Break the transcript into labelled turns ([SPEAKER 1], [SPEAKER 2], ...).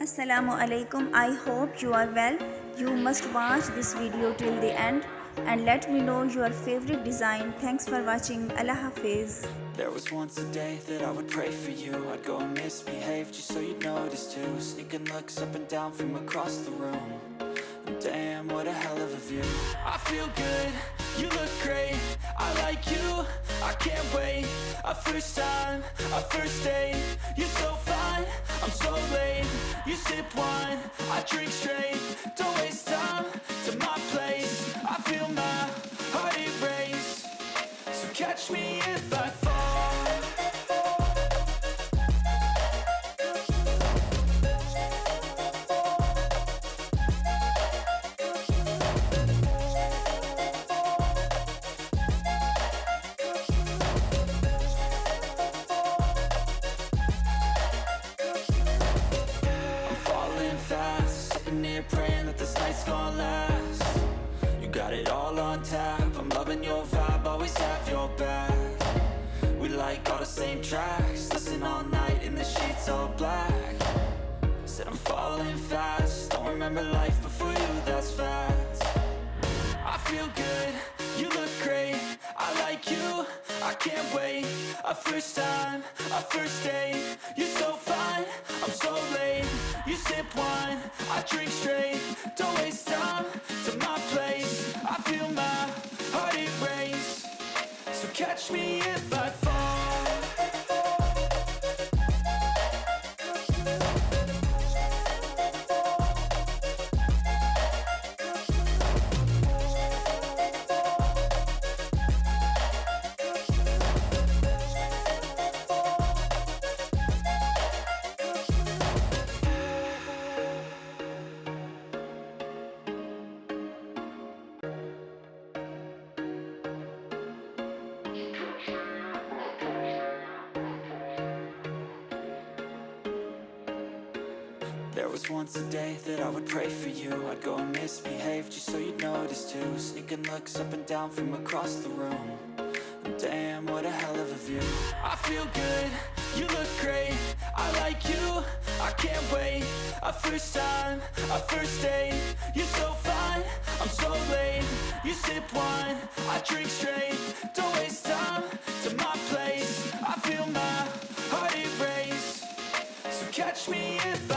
[SPEAKER 1] Assalamu alaikum. I hope you are well. You must watch this video till the end and let me know your favorite design. Thanks for watching. Allah Hafiz.
[SPEAKER 2] There was once a day that I would pray for you. I'd go and misbehave just so you'd notice too. Sneaking looks up and down from across the room. Damn, what a hell of a view. I feel good, you look great. I like you, I can't wait. A first time, a first date. You're so fine, I'm so late. You sip wine, I drink straight. Don't waste time to my place. I feel my heart erase. So catch me if I fall. Sitting here praying that this night's gonna last. You got it all on tap. I'm loving your vibe, always have your back. We like all the same tracks. Listen all night in the sheets all black. Said I'm falling fast. Don't remember life before you, that's facts. I feel good, you look great. I like you, I can't wait. A first time, a first date. You're so fine, I'm so late. You sip wine, I drink straight. Don't waste time to my place. I feel my heart erase. So catch me if I fall. There was once a day that I would pray for you. I'd go and misbehave just so you'd notice too. Sneaking looks up and down from across the room. Damn, what a hell of a view. I feel good, you look great. I like you, I can't wait. A first time, a first date. You're so fine, I'm so late. You sip wine, I drink straight. Don't waste time to my place. I feel my heart erase. So catch me if I